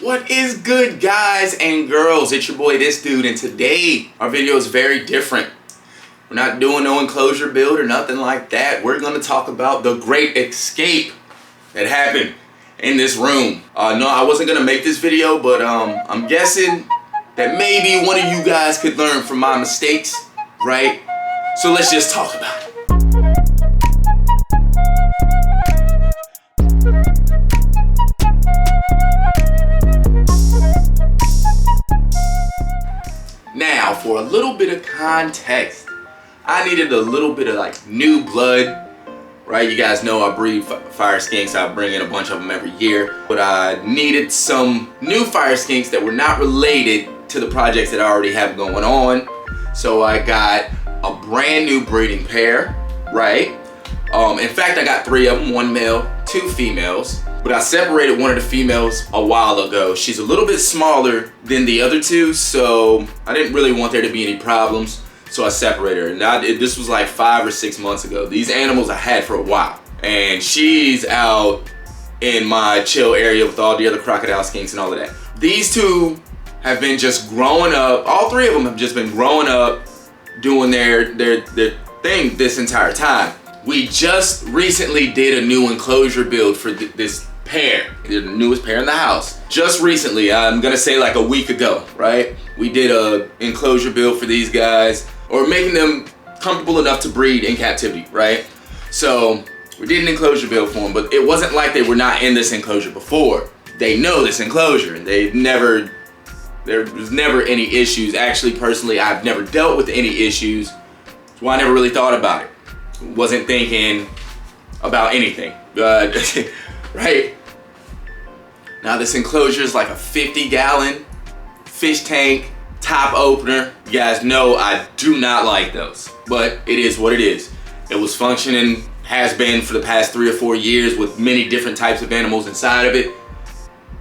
What is good, guys and girls? It's your boy, This Dude, and today our video is very different. We're not doing no enclosure build or nothing like that. We're gonna talk about the great escape that happened in this room. No, I wasn't gonna make this video, but I'm guessing that maybe one of you guys could learn from my mistakes, right? So let's just talk about it. Now, for a little bit of context, I needed a little bit of like new blood, right? You guys know I breed fire skinks. I bring in a bunch of them every year, but I needed some new fire skinks that were not related to the projects that I already have going on. So I got a brand new breeding pair, right? In fact, I got 3 of them, 1 male, 2 females. But I separated one of the females a while ago. She's a little bit smaller than the other 2, so I didn't really want there to be any problems. So I separated her. Now, this was like 5 or 6 months ago. These animals I had for a while. And she's out in my chill area with all the other crocodile skinks and all of that. These 2 have been just growing up. All 3 of them have just been growing up, doing their thing this entire time. We just recently did a new enclosure build for this pair, the newest pair in the house. Just recently, I'm gonna say like a week ago, right? We did a enclosure build for these guys, or making them comfortable enough to breed in captivity, right? So we did an enclosure build for them, but it wasn't like they were not in this enclosure before. They know this enclosure, and there was never any issues. Actually, personally, I've never dealt with any issues, so I never really thought about it. Wasn't thinking about anything, right? Now this enclosure is like a 50-gallon fish tank top opener. You guys know I do not like those, but it is what it is. It was functioning, has been for the past 3 or 4 years with many different types of animals inside of it,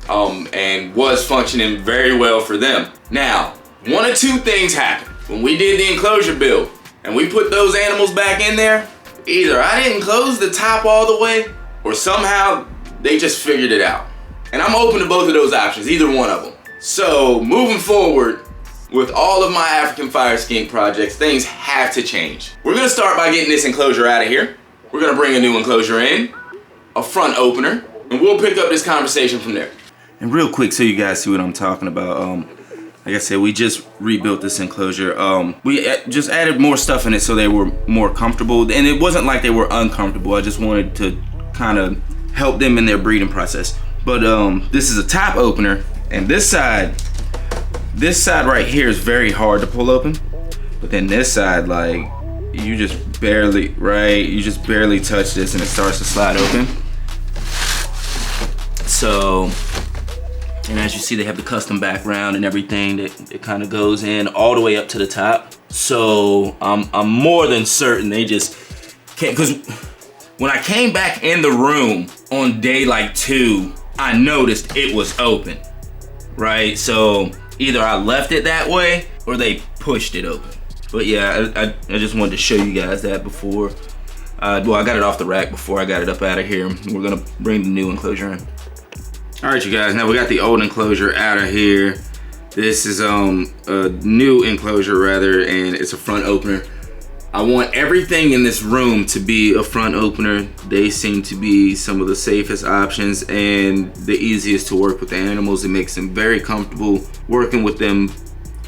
and was functioning very well for them. Now, one of 2 things happened when we did the enclosure build and we put those animals back in there. Either I didn't close the top all the way, or somehow they just figured it out. And I'm open to both of those options, either one of them. So moving forward with all of my African fire skink projects, things have to change. We're gonna start by getting this enclosure out of here. We're gonna bring a new enclosure in, a front opener, and we'll pick up this conversation from there. And real quick, so you guys see what I'm talking about, like I said, we just rebuilt this enclosure. We just added more stuff in it so they were more comfortable. And it wasn't like they were uncomfortable. I just wanted to kind of help them in their breeding process. But this is a top opener. And this side right here is very hard to pull open. But then this side, like, you just barely, right? You just barely touch this and it starts to slide open. So, and as you see, they have the custom background and everything that kind of goes in all the way up to the top. So I'm more than certain they just can't, because when I came back in the room on day like 2, I noticed it was open, right? So either I left it that way or they pushed it open. But yeah, I just wanted to show you guys that before. Well, I got it off the rack before I got it up out of here. We're gonna bring the new enclosure in. All right, you guys, now we got the old enclosure out of here. This is a new enclosure rather, and it's a front opener. I want everything in this room to be a front opener. They seem to be some of the safest options and the easiest to work with the animals. It makes them very comfortable working with them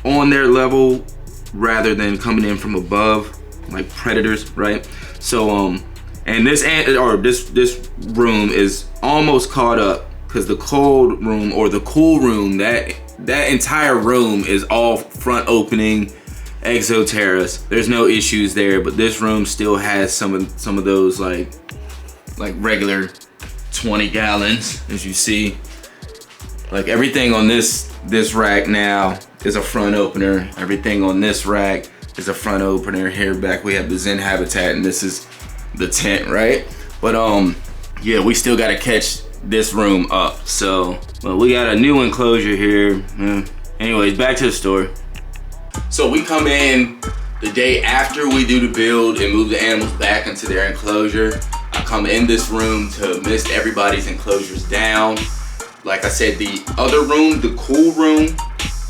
on their level rather than coming in from above like predators, right? So and this room is almost caught up, because the cold room or the cool room, that entire room is all front opening exoterras. There's no issues there, but this room still has some of those like regular 20 gallons, as you see. Like everything on this rack now is a front opener. Everything on this rack is a front opener. Here back we have the Zen habitat, and this is the tent, right? But yeah, we still gotta catch this room up. So, well, we got a new enclosure here. Anyways, back to the story. So we come in the day after we do the build and move the animals back into their enclosure. I come in this room to mist everybody's enclosures down, Like I said, the other room, the cool room,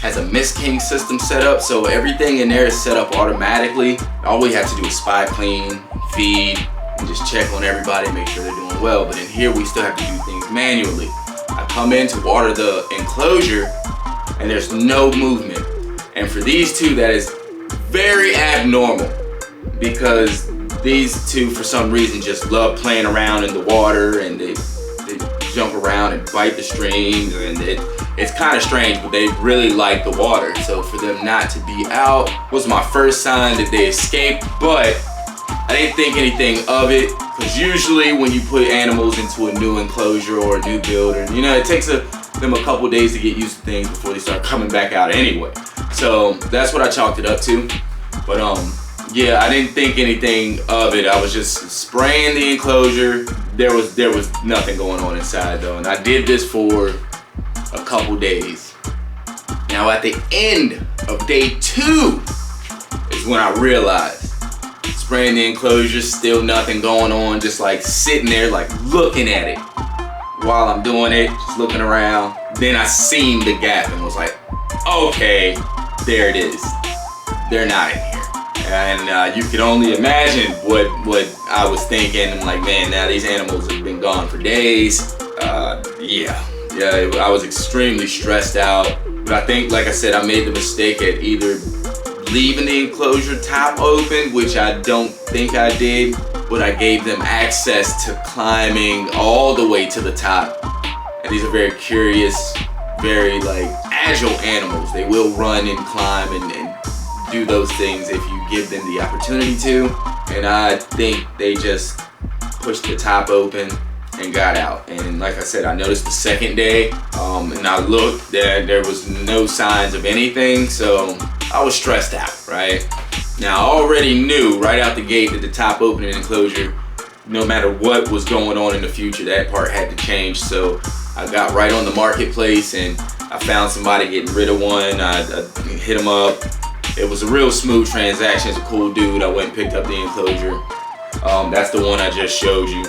has a mist king system set up, so everything in there is set up automatically. All we have to do is spot clean, feed, and just check on everybody, make sure they're doing well. But in here, we still have to do things manually. I come in to water the enclosure, and there's no movement. And for these two, that is very abnormal, because these two, for some reason, just love playing around in the water, and they jump around and bite the streams, and it's kind of strange, but they really like the water. So for them not to be out was my first sign that they escaped, but I didn't think anything of it, because usually when you put animals into a new enclosure or a new build, and it takes them a couple days to get used to things before they start coming back out anyway. So that's what I chalked it up to. But yeah, I didn't think anything of it. I was just spraying the enclosure. There was nothing going on inside though, and I did this for a couple days. Now at the end of day 2 is when I realized, spraying the enclosure, still nothing going on, just like sitting there like looking at it while I'm doing it, just looking around. Then I seen the gap and was like, okay, there it is. They're not in here. And you can only imagine what I was thinking. I'm like, man, now these animals have been gone for days. I was extremely stressed out. But I think, like I said, I made the mistake at either leaving the enclosure top open, which I don't think I did, but I gave them access to climbing all the way to the top. And these are very curious, very like agile animals. They will run and climb and do those things if you give them the opportunity to. And I think they just pushed the top open and got out. And like I said, I noticed the second day, and I looked, there was no signs of anything, so I was stressed out, right? Now I already knew right out the gate that the top opening enclosure, no matter what was going on in the future, that part had to change. So I got right on the marketplace and I found somebody getting rid of one. I hit him up. It was a real smooth transaction. It's a cool dude. I went and picked up the enclosure. That's the one I just showed you.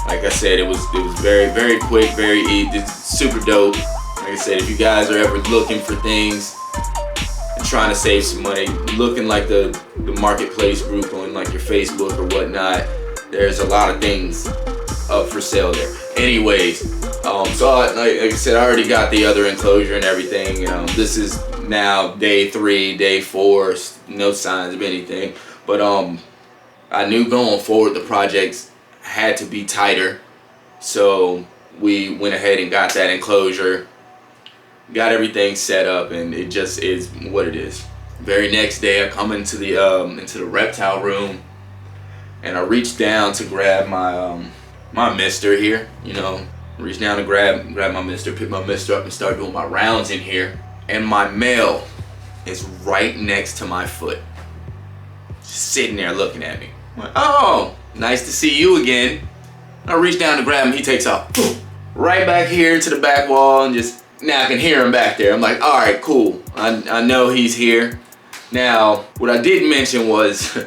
Like I said, it was very, very quick, very easy, super dope. Like I said, if you guys are ever looking for things and trying to save some money, looking like the marketplace group on like your Facebook or whatnot, there's a lot of things up for sale there. Anyways, so like I said, I already got the other enclosure and everything. This is now day 3, day 4, no signs of anything. But I knew going forward the projects had to be tighter, so we went ahead and got that enclosure, got everything set up, and it just is what it is. Very next day, I come into the reptile room, and I reach down to grab my my mister here. Reach down to grab my mister, pick my mister up, and start doing my rounds in here. And my male is right next to my foot, just sitting there looking at me. I'm like, oh, nice to see you again. I reach down to grab him, he takes off. Right back here to the back wall, and just, now I can hear him back there. I'm like, all right, cool. I know he's here. Now, what I didn't mention was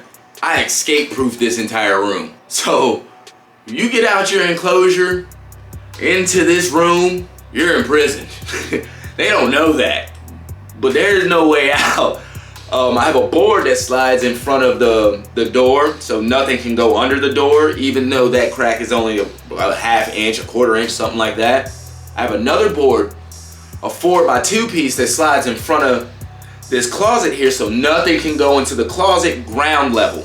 I escape-proofed this entire room. So, if you get out your enclosure into this room, you're in prison. They don't know that, but there's no way out. I have a board that slides in front of the door, so nothing can go under the door, even though that crack is only about a ½ inch, a ¼ inch, something like that. I have another board, a 4x2 piece that slides in front of this closet here, so nothing can go into the closet ground level,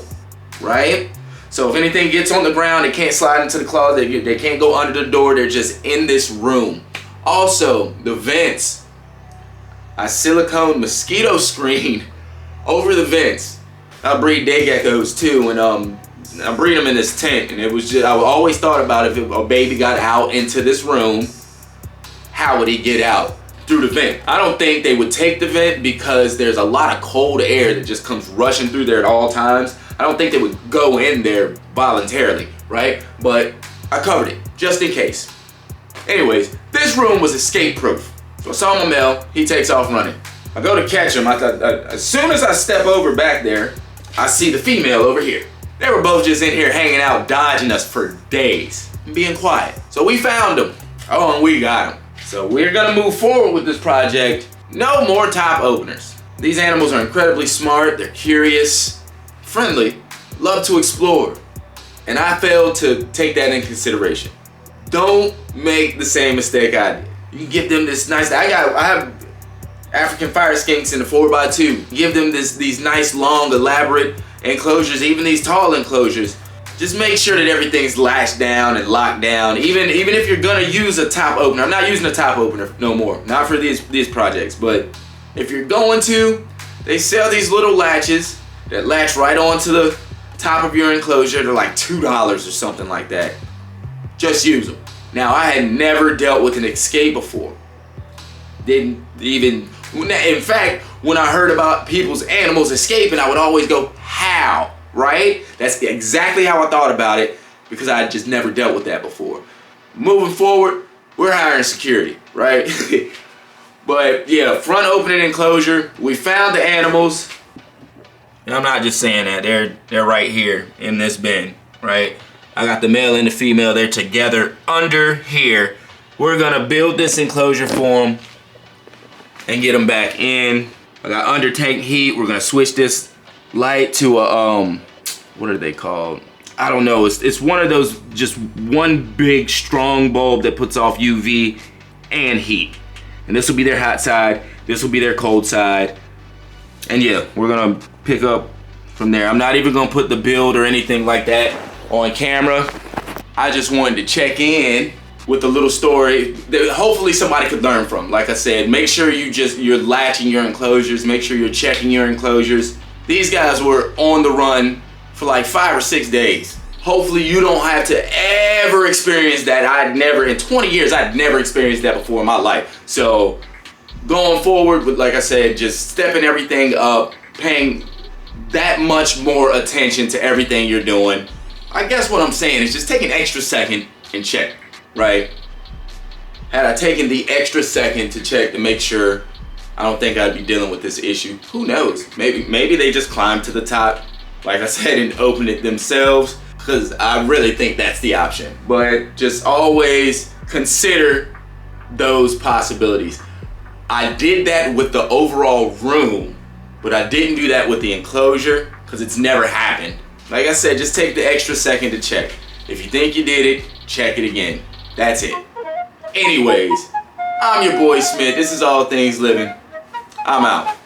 right? So if anything gets on the ground, it can't slide into the closet, they can't go under the door, they're just in this room. Also, the vents, I silicone mosquito screen over the vents. I breed day geckos too, and I breed them in this tent, and it was just, I always thought about if a baby got out into this room, how would he get out? Through the vent. I don't think they would take the vent because there's a lot of cold air that just comes rushing through there at all times. I don't think they would go in there voluntarily, right? But I covered it, just in case. Anyways, this room was escape proof. So I saw my male, he takes off running. I go to catch him, as soon as I step over back there, I see the female over here. They were both just in here hanging out, dodging us for days, and being quiet. So we found them. Oh, and we got them. So we're gonna move forward with this project. No more top openers. These animals are incredibly smart, they're curious, friendly, love to explore. And I failed to take that in consideration. Don't make the same mistake I did. You can give them this nice, I have African fire skinks in the 4x2. Give them these nice, long, elaborate enclosures, even these tall enclosures. Just make sure that everything's latched down and locked down. Even if you're gonna use a top opener, I'm not using a top opener no more, not for these projects, but if you're going to, they sell these little latches that latch right onto the top of your enclosure. They're like $2 or something like that. Just use them. Now, I had never dealt with an escape before. Didn't even, in fact, when I heard about people's animals escaping, I would always go, how? Right? That's exactly how I thought about it, because I just never dealt with that before. Moving forward, we're hiring security, right? But yeah, front opening enclosure. We found the animals. And I'm not just saying that, they're right here in this bin, right? I got the male and the female, they're together under here. We're gonna build this enclosure for them and get them back in. I got under tank heat. We're gonna switch this light to a, what are they called? I don't know, it's one of those, just one big strong bulb that puts off UV and heat. And this will be their hot side, this will be their cold side. And yeah, we're gonna pick up from there. I'm not even gonna put the build or anything like that on camera. I just wanted to check in with a little story that hopefully somebody could learn from. Like I said, make sure you're latching your enclosures, make sure you're checking your enclosures. These guys were on the run for like 5 or 6 days. Hopefully you don't have to ever experience that. In 20 years, I'd never experienced that before in my life. So going forward with, like I said, just stepping everything up, paying that much more attention to everything you're doing. I guess what I'm saying is just take an extra second and check, right? Had I taken the extra second to check to make sure, I don't think I'd be dealing with this issue. Who knows? Maybe they just climbed to the top, like I said, and opened it themselves, because I really think that's the option. But just always consider those possibilities. I did that with the overall room, but I didn't do that with the enclosure, because it's never happened. Like I said, just take the extra second to check. If you think you did it, check it again. That's it. Anyways, I'm your boy Smith. This is All Things Living. I'm out.